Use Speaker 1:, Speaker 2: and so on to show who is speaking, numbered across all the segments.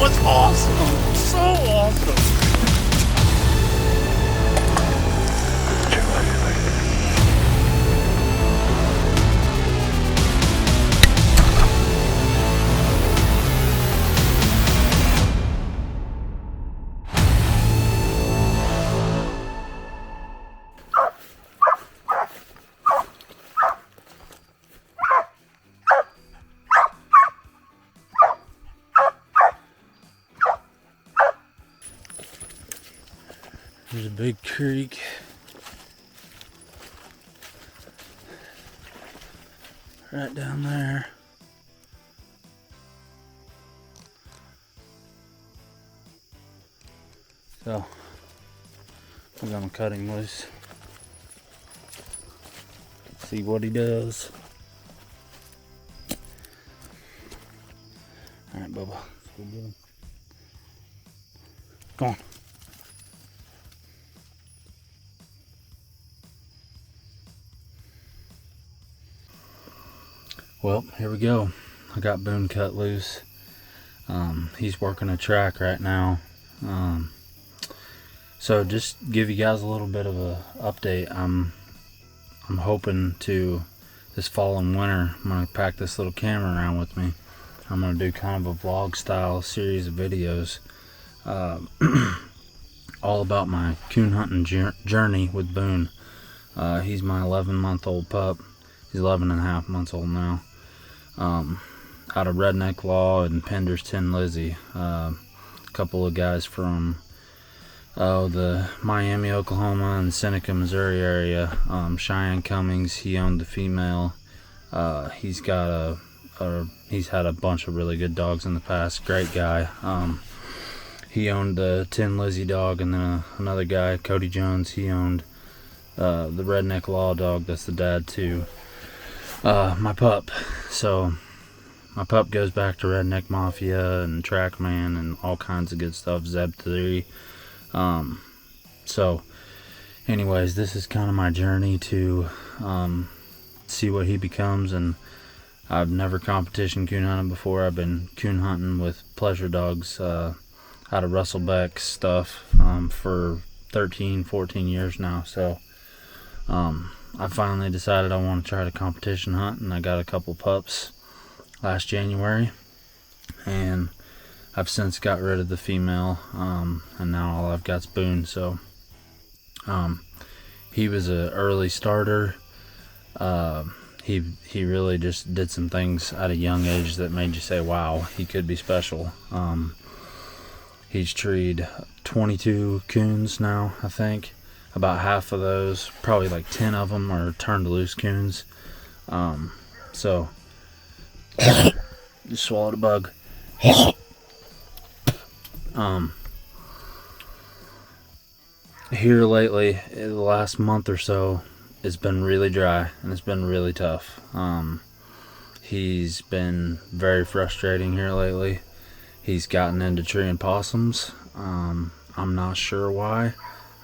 Speaker 1: was awesome. So awesome. There's a big creek. Right down there. So, I'm gonna cut him loose. See what he does. Alright, Bubba. Let's go get him. Go on. Well, here we go. I got Boone cut loose. He's working a track right now. So just give you guys a little bit of a update. I'm hoping to, this fall and winter, I'm gonna pack this little camera around with me. I'm gonna do kind of a vlog style series of videos, all about my coon hunting journey with Boone. He's my 11-month-old pup. He's 11 and a half months old now. Out of Redneck Law and Pender's Tin Lizzie. A couple of guys from the Miami, Oklahoma and Seneca, Missouri area. Cheyenne Cummings, he owned the female. He's got he's had a bunch of really good dogs in the past. Great guy. He owned the Tin Lizzie dog, and then another guy, Cody Jones, he owned the Redneck Law dog. That's the dad too. My pup. So my pup goes back to Redneck Mafia and Trackman and all kinds of good stuff. Zeb 3. So anyways, this is kind of my journey to see what he becomes. And I've never competition coon hunted before. I've been coon hunting with pleasure dogs out of Russell Beck's stuff for 13, 14 years now. So I finally decided I want to try to competition hunt, and I got a couple pups last January, and I've since got rid of the female, and now all I've got is Boone. So he was an early starter. He really just did some things at a young age that made you say, wow, he could be special. He's treed 22 coons now, I think. About half of those, probably like 10 of them, are turned loose coons. So just swallowed a bug. Here lately, the last month or so, it's been really dry and it's been really tough. He's been very frustrating here lately. He's gotten into treeing possums. I'm not sure why.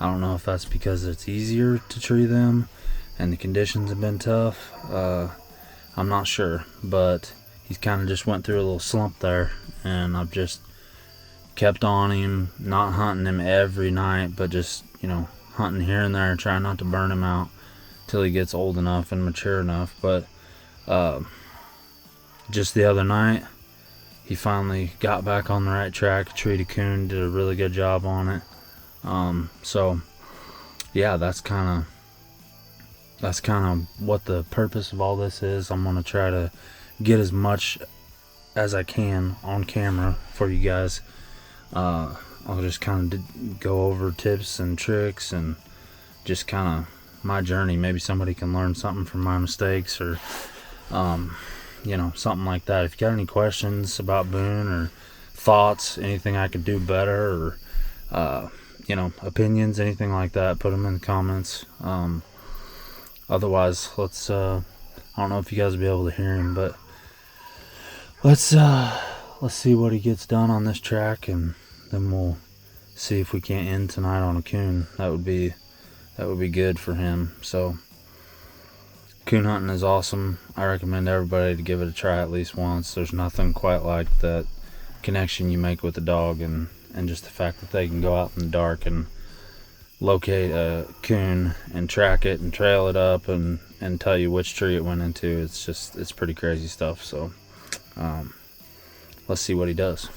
Speaker 1: I don't know if that's because it's easier to tree them and the conditions have been tough. I'm not sure, but he's kind of just went through a little slump there, and I've just kept on him, not hunting him every night, but just, hunting here and there, trying not to burn him out till he gets old enough and mature enough. But just the other night, he finally got back on the right track, treated coon, did a really good job on it. So yeah, that's kind of what the purpose of all this is. I'm gonna try to get as much as I can on camera for you guys. I'll just kind of go over tips and tricks and just kind of my journey. Maybe somebody can learn something from my mistakes, or something like that. If you got any questions about Boone or thoughts, anything I could do better, or opinions, anything like that, put them in the comments. Otherwise, let's I don't know if you guys will be able to hear him, but let's see what he gets done on this track, and then we'll see if we can't end tonight on a coon. That would be good for him. So coon hunting is awesome. I recommend everybody to give it a try at least once. There's nothing quite like that connection you make with the dog, and just the fact that they can go out in the dark and locate a coon and track it and trail it up and tell you which tree it went into. It's pretty crazy stuff. So let's see what he does.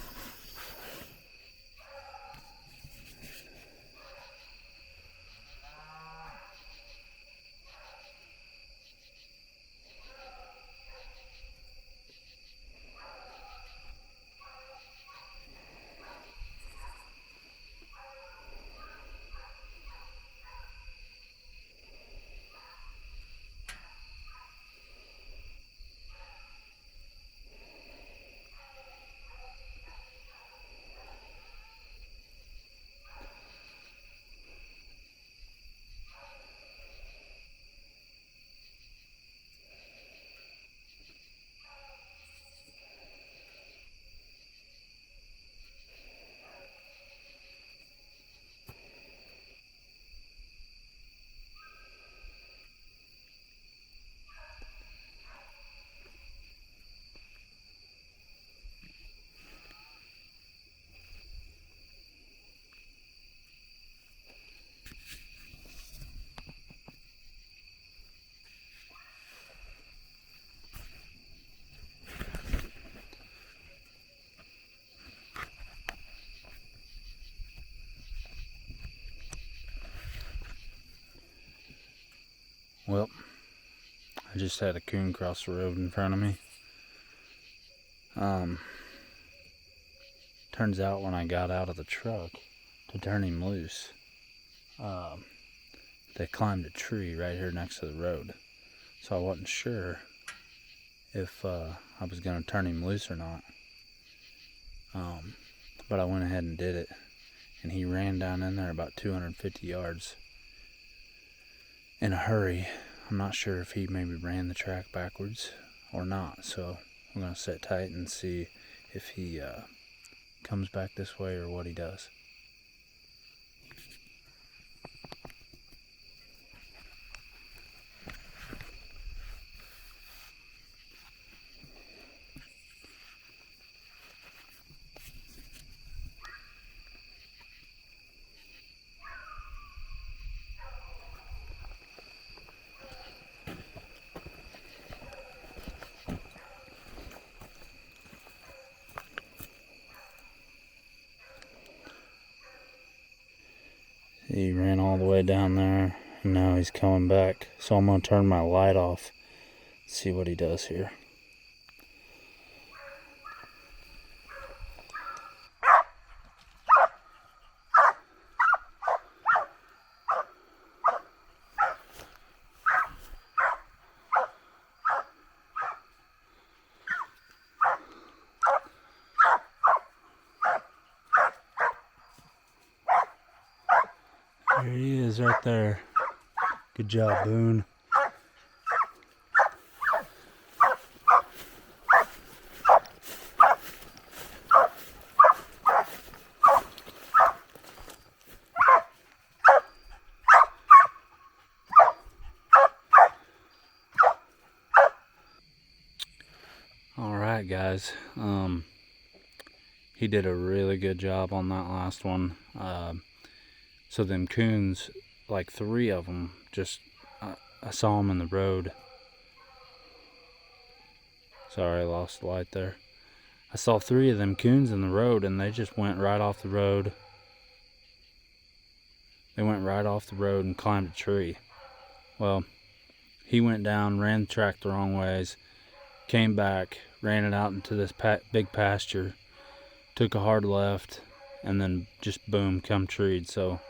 Speaker 1: Well, I just had a coon cross the road in front of me. Turns out when I got out of the truck to turn him loose, they climbed a tree right here next to the road. So I wasn't sure if I was going to turn him loose or not. But I went ahead and did it. And he ran down in there about 250 yards in a hurry. I'm not sure if he maybe ran the track backwards or not. So I'm going to sit tight and see if he comes back this way or what he does. He ran all the way down there, and now he's coming back. So I'm going to turn my light off, see what he does here. There he is right there. Good job, Boone. Alright guys, he did a really good job on that last one. So them coons, like 3 of them, just I saw them in the road. Sorry, I lost the light there. I saw 3 of them coons in the road, and they just went right off the road. They went right off the road and climbed a tree. Well, he went down, ran the track the wrong ways, came back, ran it out into this big pasture, took a hard left, and then just boom, come treed. So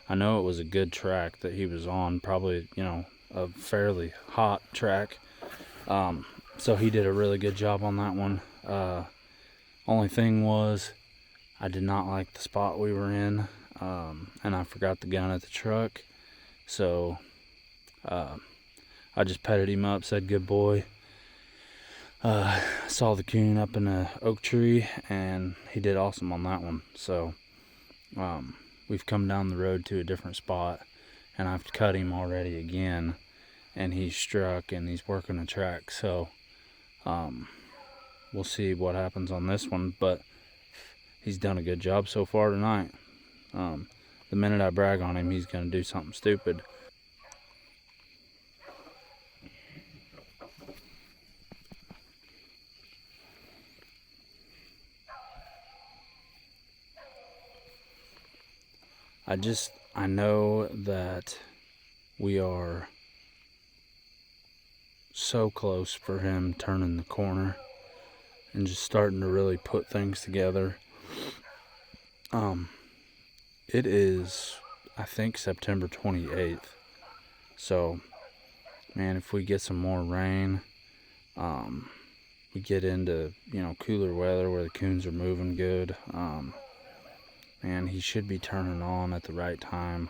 Speaker 1: I know it was a good track that he was on, probably, you know, a fairly hot track. So he did a really good job on that one. Only thing was, I did not like the spot we were in, and I forgot the gun at the truck. So I just petted him up, said good boy. Saw the coon up in an oak tree, and he did awesome on that one. So we've come down the road to a different spot, and I've cut him already again, and he's struck and he's working a track. So we'll see what happens on this one, but he's done a good job so far tonight. The minute I brag on him, he's going to do something stupid. I know that we are so close for him turning the corner and just starting to really put things together. It is, I think, September 28th. So, man, if we get some more rain, we get into, cooler weather where the coons are moving good, man, he should be turning on at the right time.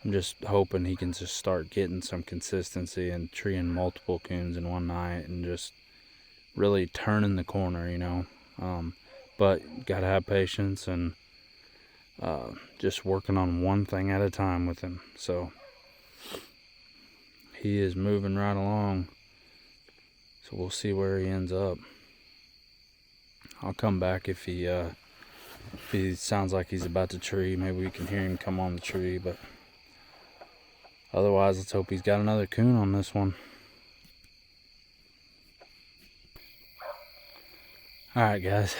Speaker 1: I'm just hoping he can just start getting some consistency and treeing multiple coons in one night and just really turning the corner, but gotta have patience and just working on one thing at a time with him. So he is moving right along, so we'll see where he ends up. I'll come back if he sounds like he's about to tree. Maybe we can hear him come on the tree, but otherwise, let's hope he's got another coon on this one. Alright guys,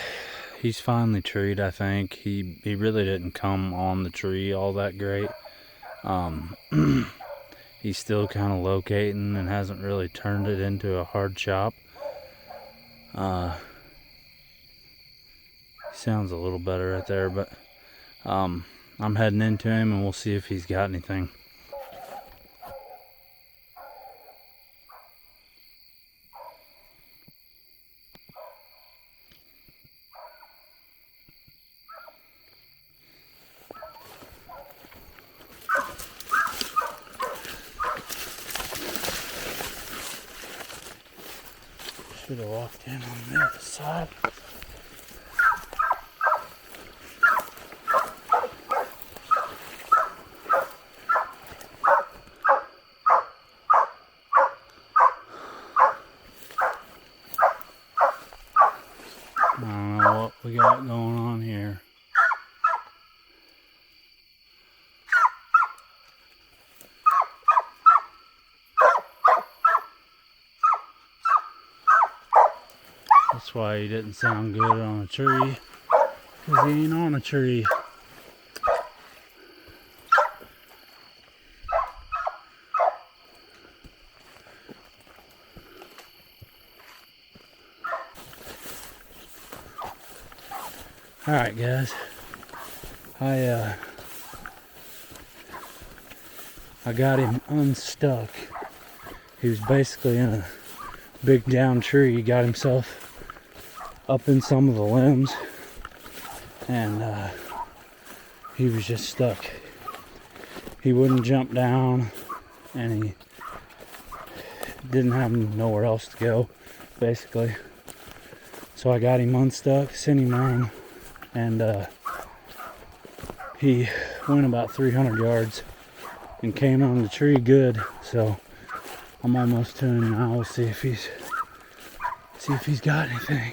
Speaker 1: he's finally treed, I think. He really didn't come on the tree all that great. He's still kind of locating and hasn't really turned it into a hard chop. He sounds a little better right there, but I'm heading into him and we'll see if he's got anything. Should have walked in on the other side. I don't know what we got going on here. That's why he didn't sound good on a tree, because he ain't on a tree. Alright guys, I got him unstuck. He was basically in a big down tree. He got himself up in some of the limbs and he was just stuck. He wouldn't jump down and he didn't have nowhere else to go, basically. So I got him unstuck, sent him on, and he went about 300 yards and came on the tree good. So I'm almost to him now. We'll see if he's got anything.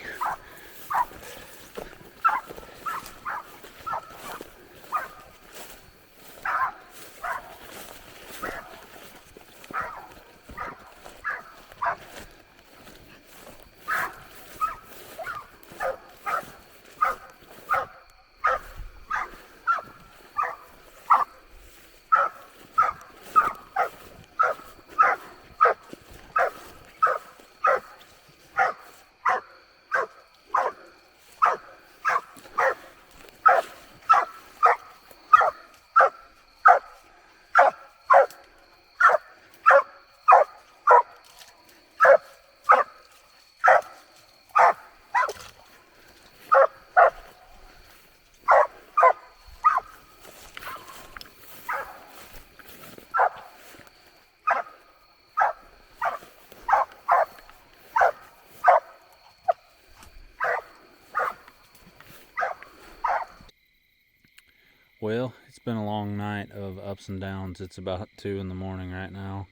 Speaker 1: Well, it's been a long night of ups and downs. It's about 2 in the morning right now.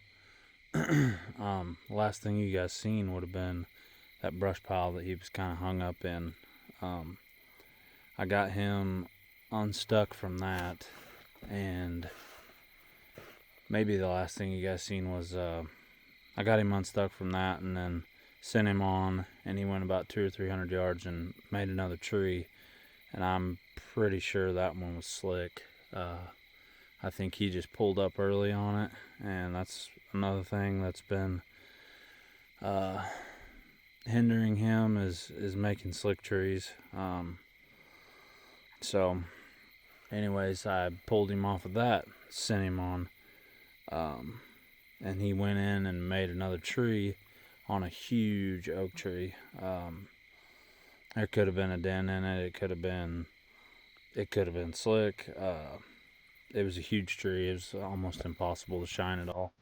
Speaker 1: The last thing you guys seen would have been that brush pile that he was kind of hung up in. I I got him unstuck from that, and maybe the last thing you guys seen was I got him unstuck from that, and then sent him on, and he went about 200 or 300 yards and made another tree, and I'm pretty sure that one was slick. I think he just pulled up early on it, and that's another thing that's been hindering him is making slick trees. So anyways, I pulled him off of that, sent him on, and he went in and made another tree on a huge oak tree. There could have been a dent in it. It could have been slick. It was a huge tree. It was almost impossible to shine at all.